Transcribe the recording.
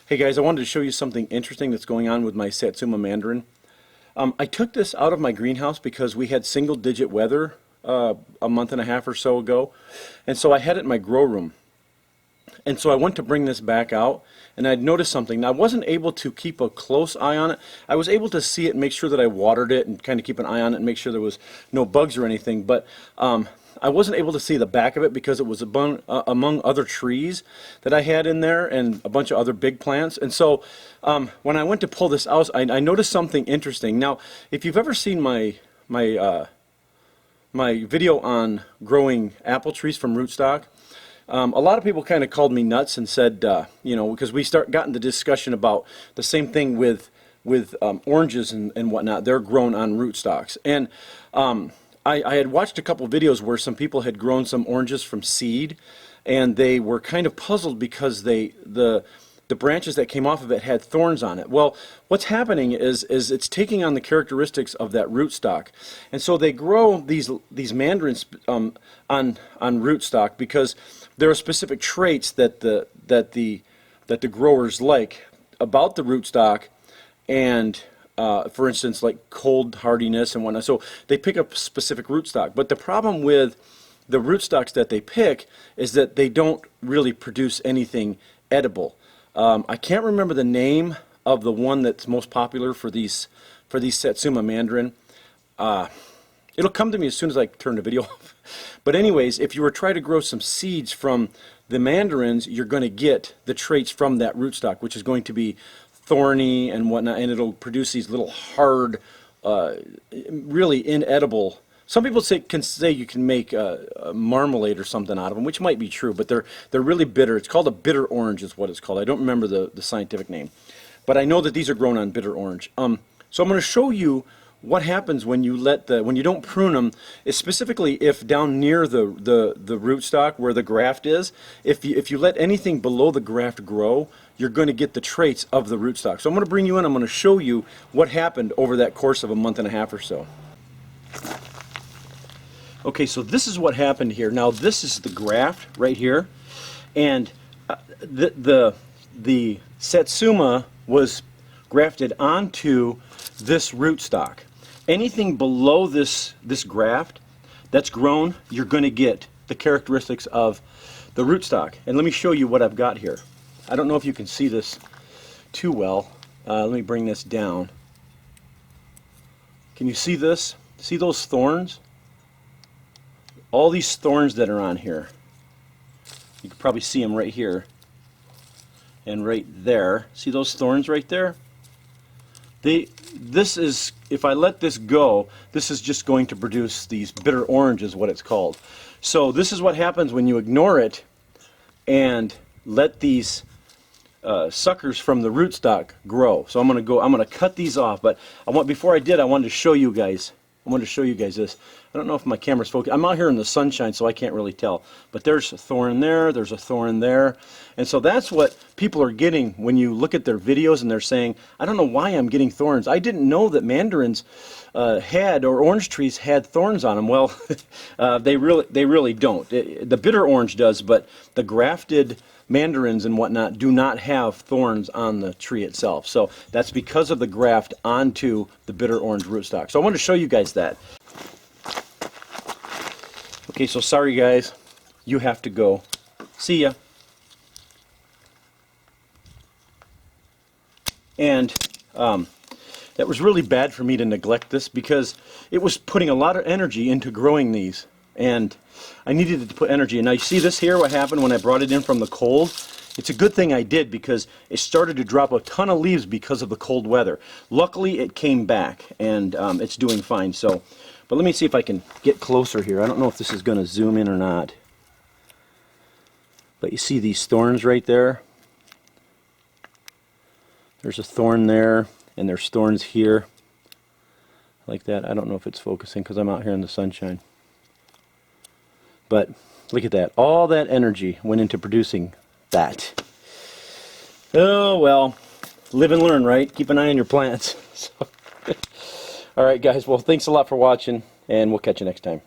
Hey guys, I wanted to show you something interesting that's going on with my Satsuma Mandarin. I took this out of my greenhouse because we had single-digit weather a month and a half or so ago, and so I had it in my grow room. And so I went to bring this back out, and I'd noticed something. Now, I wasn't able to keep a close eye on it. I was able to see it and make sure that I watered it and kind of keep an eye on it and make sure there was no bugs or anything, but I wasn't able to see the back of it because it was among other trees that I had in there and a bunch of other big plants. And so when I went to pull this out, I noticed something interesting. Now, if you've ever seen my video on growing apple trees from rootstock, a lot of people kind of called me nuts and said, you know, because we got into discussion about the same thing with oranges and whatnot. They're grown on rootstocks. And I had watched a couple videos where some people had grown some oranges from seed, and they were kind of puzzled because the branches that came off of it had thorns on it. Well, what's happening is it's taking on the characteristics of that rootstock, and so they grow these mandarins on rootstock because there are specific traits that the growers like about the rootstock, and for instance, like cold hardiness and whatnot. So they pick up specific rootstock. But the problem with the rootstocks that they pick is that they don't really produce anything edible. I can't remember the name of the one that's most popular for these Satsuma Mandarin. It'll come to me as soon as I turn the video off. But anyways, if you were trying to grow some seeds from the mandarins, you're going to get the traits from that rootstock, which is going to be thorny and whatnot, and it'll produce these little hard, really inedible. Some people can say you can make a marmalade or something out of them, which might be true, but they're really bitter. It's called a bitter orange is what it's called. I don't remember the scientific name, but I know that these are grown on bitter orange. So I'm going to show you what happens when you don't prune them, is specifically if down near the rootstock where the graft is, if you let anything below the graft grow, you're going to get the traits of the rootstock. So I'm going to bring you in, I'm going to show you what happened over that course of a month and a half or so. Okay, so this is what happened here. Now this is the graft right here, and the Satsuma was grafted onto this rootstock. Anything below this graft that's grown, you're going to get the characteristics of the rootstock. And let me show you what I've got here. I don't know if you can see this too well. Let me bring this down. Can you see this? See those thorns? All these thorns that are on here. You can probably see them right here and right there. See those thorns right there? This is, if I let this go, this is just going to produce these bitter orange is what it's called. So this is what happens when you ignore it and let these suckers from the rootstock grow. So I'm going to cut these off, but before I did, I wanted to show you guys. I wanted to show you guys this. I don't know if my camera's focused. I'm out here in the sunshine, so I can't really tell. But there's a thorn there, there's a thorn there. And so that's what people are getting when you look at their videos and they're saying, I don't know why I'm getting thorns. I didn't know that mandarins or orange trees had thorns on them. Well, they really don't. The bitter orange does, but the grafted mandarins and whatnot do not have thorns on the tree itself. So that's because of the graft onto the bitter orange rootstock. So I wanted to show you guys that. Okay, so sorry guys, you have to go. See ya. And that was really bad for me to neglect this because it was putting a lot of energy into growing these, and I needed it to put energy in. Now you see this here, what happened when I brought it in from the cold? It's a good thing I did because it started to drop a ton of leaves because of the cold weather. Luckily it came back, and it's doing fine. So, but let me see if I can get closer here. I don't know if this is going to zoom in or not. But you see these thorns right there? There's a thorn there, and there's thorns here. Like that. I don't know if it's focusing because I'm out here in the sunshine. But look at that. All that energy went into producing that. Oh, well. Live and learn, right? Keep an eye on your plants. So. Alright guys, well thanks a lot for watching, and we'll catch you next time.